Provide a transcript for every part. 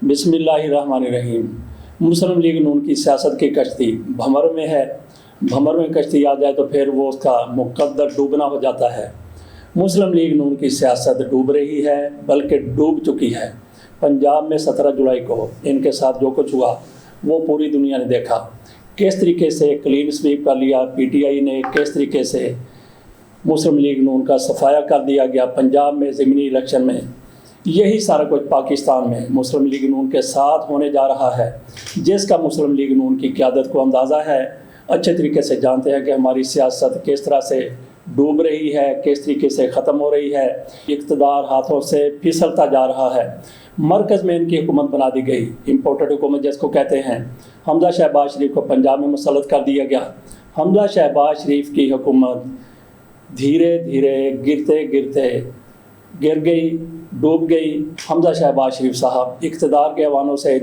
बिस्मिल्लाहिर्रहमानिर्रहीम। मुस्लिम लीग नून की सियासत की कश्ती भंवर में है। भंवर में कश्ती आ जाए तो फिर वो उसका मुकद्दर डूबना हो जाता है। मुस्लिम लीग नून की सियासत डूब रही है, बल्कि डूब चुकी है। पंजाब में 17 जुलाई को इनके साथ जो कुछ हुआ वो पूरी दुनिया ने देखा। किस तरीके से क्लीन स्वीप कर लिया पीटीआई ने, किस तरीके से मुस्लिम लीग नून का सफाया कर दिया गया पंजाब में ज़मीनी इलेक्शन में। यही सारा कुछ पाकिस्तान में मुस्लिम लीग नून के साथ होने जा रहा है, जिसका मुस्लिम लीग नून की क़यादत को अंदाज़ा है। अच्छे तरीके से जानते हैं कि हमारी सियासत किस तरह से डूब रही है, किस तरीके से ख़त्म हो रही है। इक़्तिदार हाथों से फिसलता जा रहा है। मरकज़ में इनकी हुकूमत बना दी गई, इम्पोर्टेड हुकूमत जिसको कहते हैं। हमजा शहबाज शरीफ को पंजाब में मुसल्लत कर दिया गया। हमजा शहबाज शरीफ की हुकूमत धीरे धीरे गिरते गिरते गिर गई, डूब गई। हमजा शहबाज शरीफ साहब इक़्तिदार के ऐवानों से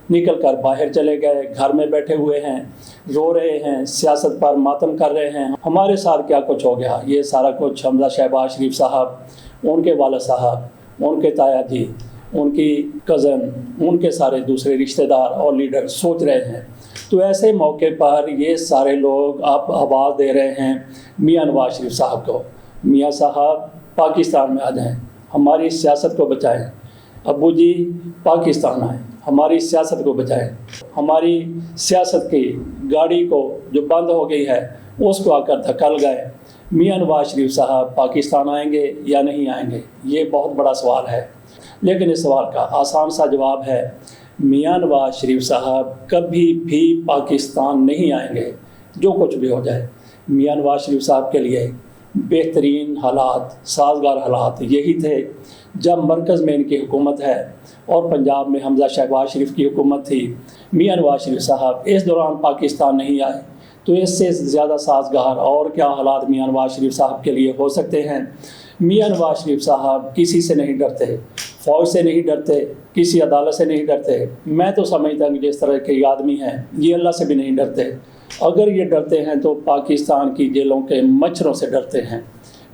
निकल कर बाहर चले गए, घर में बैठे हुए हैं, रो रहे हैं, सियासत पर मातम कर रहे हैं। हमारे साथ क्या कुछ हो गया, ये सारा कुछ हमजा शहबाज शरीफ साहब, उनके वालिद साहब, उनके ताया जी, उनकी कज़न, उनके सारे दूसरे रिश्तेदार और लीडर सोच रहे हैं। तो ऐसे मौके पर ये सारे लोग अब आवाज़ दे रहे हैं मियाँ नवाज शरीफ साहब को, मियाँ साहब पाकिस्तान में आ जाएं, हमारी सियासत को बचाएं। अब्बू जी पाकिस्तान आएँ, हमारी सियासत को बचाएं। हमारी सियासत की गाड़ी को जो बंद हो गई है उसको आकर धक्का लगाएं। मियाँ नवाज शरीफ साहब पाकिस्तान आएंगे या नहीं आएंगे, ये बहुत बड़ा सवाल है। लेकिन इस सवाल का आसान सा जवाब है, मियाँ नवाज शरीफ साहब कभी भी पाकिस्तान नहीं आएंगे, जो कुछ भी हो जाए। मियाँ नवाज शरीफ साहब के लिए बेहतरीन हालात, साजगार हालात यही थे जब मरकज़ में इनकी हुकूमत है और पंजाब में हमजा शहबाज शरीफ की हुकूमत थी। मियाँ नवाज शरीफ साहब इस दौरान पाकिस्तान नहीं आए, तो इससे ज़्यादा साजगार और क्या हालात मियाँ नवाज शरीफ साहब के लिए हो सकते हैं। मियाँ नवाज शरीफ साहब किसी से नहीं डरते, फ़ौज से नहीं डरते, किसी अदालत से नहीं डरते। मैं तो समझता हूँ जिस तरह के आदमी हैं ये अल्लाह से भी नहीं डरते। अगर ये डरते हैं तो पाकिस्तान की जेलों के मच्छरों से डरते हैं।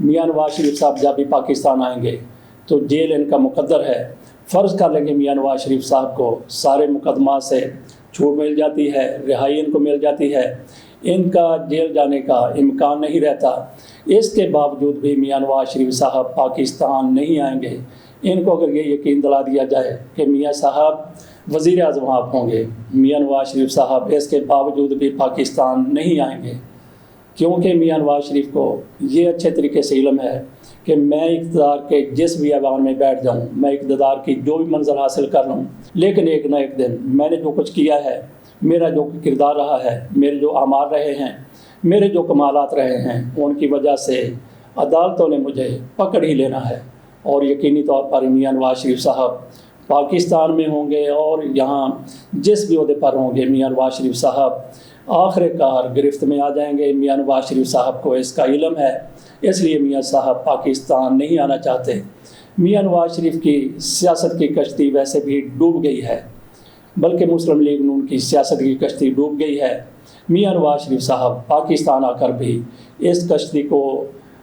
मियाँ नवाज शरीफ साहब जब भी पाकिस्तान आएंगे तो जेल इनका मुकद्दर है। फ़र्ज़ कर लेंगे मियाँ नवाज शरीफ साहब को सारे मुकदमात से छूट मिल जाती है, रिहाई इनको मिल जाती है, इनका जेल जाने का इम्कान नहीं रहता। इसके बावजूद भी मियाँ नवाज शरीफ साहब पाकिस्तान नहीं आएंगे। इनको अगर ये यकीन दिला दिया जाए कि मियाँ साहब वज़ीर आज़म आप होंगे, मियाँ नवाज शरीफ साहब इसके बावजूद भी पाकिस्तान नहीं आएंगे, क्योंकि मियाँ नवाज शरीफ को ये अच्छे तरीके से इल्म है कि मैं इक़्तिदार के जिस भी ऐवान में बैठ जाऊँ, मैं इक़्तिदार की जो भी मंज़िल हासिल कर लूँ, लेकिन एक ना एक दिन मैंने जो कुछ किया है, मेरा जो किरदार रहा है, मेरे जो आमाल रहे हैं, मेरे जो कमालात रहे हैं, उनकी वजह से अदालतों ने मुझे पकड़ ही लेना है। और यकीनी तौर पर मियाँ नवाज शरीफ साहब पाकिस्तान में होंगे और यहाँ जिस भी ओहदे पर होंगे मियाँ नवाज शरीफ साहब आखिरकार गिरफ्त में आ जाएंगे। मियाँ नवाज शरीफ साहब को इसका इल्म है, इसलिए मियाँ साहब पाकिस्तान नहीं आना चाहते। मियाँ नवाज शरीफ की सियासत की कश्ती वैसे भी डूब गई है, बल्कि मुस्लिम लीग नून की सियासत की कश्ती डूब गई है। मियाँ नवाज शरीफ साहब पाकिस्तान आकर भी इस कश्ती को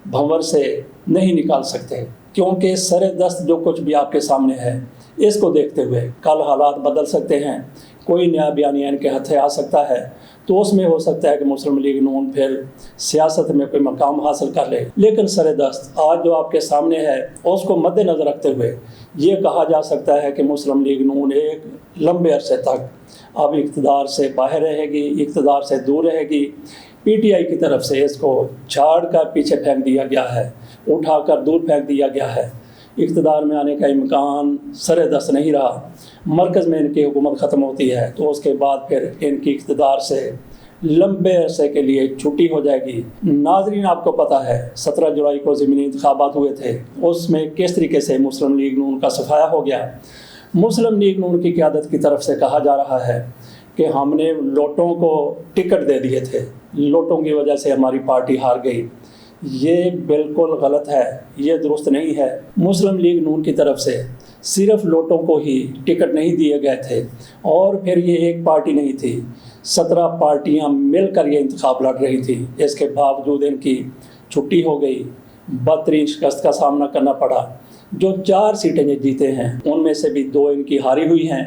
भंवर से नहीं निकाल सकते, क्योंकि सरेदस्त जो कुछ भी आपके सामने है इसको देखते हुए कल हालात बदल सकते हैं। कोई नया बयानिया इनके हथे आ सकता है, तो उसमें हो सकता है कि मुस्लिम लीग नून फिर सियासत में कोई मकाम हासिल कर ले। लेकिन सरेदस्त आज जो आपके सामने है उसको मद्देनज़र रखते हुए ये कहा जा सकता है कि मुस्लिम लीग नून एक लंबे अरसे तक अब इक़्तिदार से बाहर रहेगी, इक़्तिदार से दूर रहेगी। पीटीआई की तरफ से इसको झाड़ कर पीछे फेंक दिया गया है, उठाकर दूर फेंक दिया गया है। इक़्तिदार में आने का इम्कान सरेदस्त नहीं रहा। मरकज़ में इनकी हुकूमत ख़त्म होती है तो उसके बाद फिर इनकी इक़्तिदार से लंबे अरसे के लिए छुट्टी हो जाएगी। नाज़रीन, आपको पता है 17 जुलाई को ज़मीनी इंतखाबात हुए थे, उसमें किस तरीके से मुस्लिम लीग नून का सफाया हो गया। मुस्लिम लीग नून की क़यादत की तरफ से कहा जा रहा है कि हमने लोटों को टिकट दे दिए थे, लोटों की वजह से हमारी पार्टी हार गई। ये बिल्कुल गलत है, ये दुरुस्त नहीं है। मुस्लिम लीग नून की तरफ से सिर्फ लोटों को ही टिकट नहीं दिए गए थे और फिर ये एक पार्टी नहीं थी, 17 पार्टियां मिलकर ये इंतखाब लड़ रही थी। इसके बावजूद इनकी छुट्टी हो गई बदतरीन शिकस्त का सामना करना पड़ा। जो 4 सीटें ये जीते हैं उनमें से भी 2 इनकी हारी हुई हैं।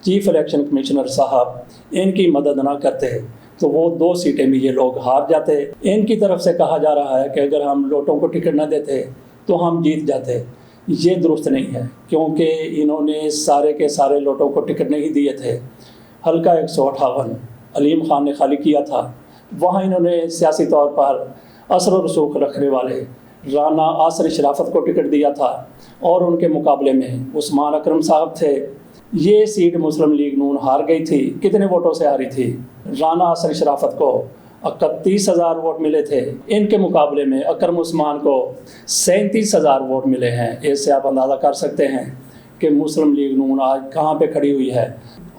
चीफ इलेक्शन कमिश्नर साहब इनकी मदद ना करते तो वो 2 सीटें भी ये लोग हार जाते। इनकी तरफ से कहा जा रहा है कि अगर हम लोटों को टिकट न देते तो हम जीत जाते। ये दुरुस्त नहीं है, क्योंकि इन्होंने सारे के सारे लोटों को टिकट नहीं दिए थे। हल्का 158 अलीम खान ने खाली किया था, वहाँ इन्होंने सियासी तौर पर असर और रसूख रखने वाले राना आसर शराफत को टिकट दिया था और उनके मुकाबले में उस्मान अकरम साहब थे। ये सीट मुस्लिम लीग नून हार गई थी। कितने वोटों से हारी थी? राना आसर शराफत को 31,000 वोट मिले थे, इनके मुकाबले में अकरम उस्मान को 37,000 वोट मिले हैं। इससे आप अंदाज़ा कर सकते हैं कि मुस्लिम लीग नून आज कहाँ पे खड़ी हुई है।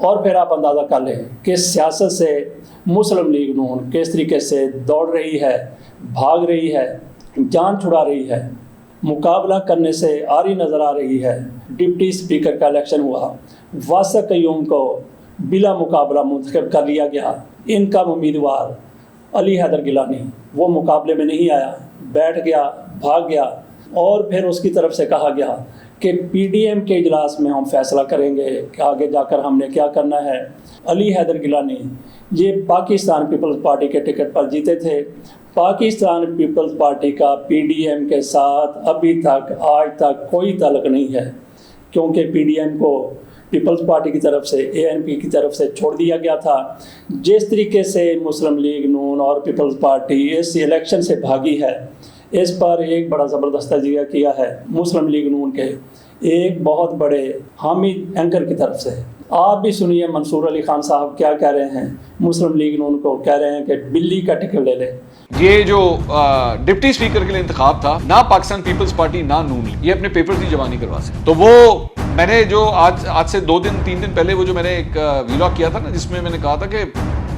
और फिर आप अंदाज़ा कर लें कि सियासत से मुस्लिम लीग नून किस तरीके से दौड़ रही है, भाग रही है, जान छुड़ा रही है, मुकाबला करने से आरी नज़र आ रही है। डिप्टी स्पीकर का इलेक्शन हुआ, वासक कयूम को बिला मुकाबला मुंतखब कर लिया गया। इनका उम्मीदवार अली हैदर गिलानी वो मुकाबले में नहीं आया, बैठ गया, भाग गया। और फिर उसकी तरफ से कहा गया कि पीडीएम के इजलास में हम फैसला करेंगे कि आगे जाकर हमने क्या करना है। अली हैदर गिलानी ये पाकिस्तान पीपल्स पार्टी के टिकट पर जीते थे। पाकिस्तान पीपल्स पार्टी का पीडीएम के साथ अभी तक आज तक कोई ताल्लुक नहीं है, क्योंकि पीडीएम को पीपल्स पार्टी की तरफ से एएनपी की तरफ से छोड़ दिया गया था। जिस तरीके से मुस्लिम लीग नून और पीपल्स पार्टी इस इलेक्शन से भागी है, इस पर एक बड़ा ज़बरदस्त तजिया किया है मुस्लिम लीग नून के एक बहुत बड़े हामिद एंकर की तरफ से। आप भी सुनिए मंसूर अली खान साहब क्या कह रहे हैं। मुस्लिम लीग नून को कह रहे हैं कि बिल्ली का टिकट ले ले। ये जो डिप्टी स्पीकर के लिए इंतखाब था, ना पाकिस्तान पीपल्स पार्टी ना नून लीग ये अपने पेपर्स की जबानी करवा सकते। तो वो मैंने जो आज से 2-3 दिन पहले वो जो मैंने एक व्लॉग किया था ना, जिसमें मैंने कहा था कि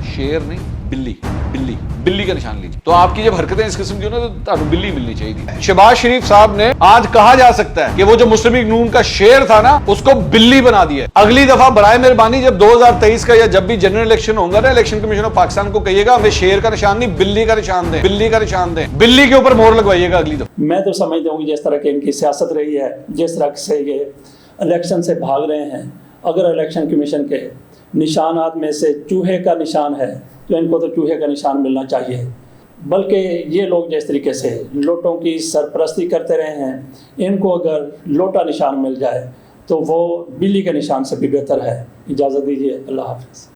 शेर नहीं बिल्ली बिल्ली बिल्ली का निशान लीजिए। तो आपकी जब हरकतें इस किस्म की हो ना तो आपको बिल्ली मिलनी चाहिए। शहबाज शरीफ साहब ने आज कहा जा सकता है कि वो जो मुस्लिम लीग नून का शेर था ना, उसको बिल्ली बना दिया। अगली दफा बराए मेहरबानी जब 2023 का या जब भी जनरल इलेक्शन होगा ना, इलेक्शन कमीशन ऑफ पाकिस्तान को कहिएगा हमें शेर का निशान नहीं बिल्ली का निशान दें, बिल्ली का निशान दें, बिल्ली के ऊपर मोहर लगवाइएगा अगली दफा। मैं तो समझता हूँ जिस तरह की इनकी सियासत रही है, जिस तरह से ये इलेक्शन से भाग रहे हैं, अगर इलेक्शन कमीशन के निशानात में से चूहे का निशान है तो इनको तो चूहे का निशान मिलना चाहिए। बल्कि ये लोग जिस तरीके से लोटों की सरपरस्ती करते रहे हैं, इनको अगर लोटा निशान मिल जाए तो वो बिल्ली के निशान से भी बेहतर है। इजाज़त दीजिए, अल्लाह हाफ़िज़।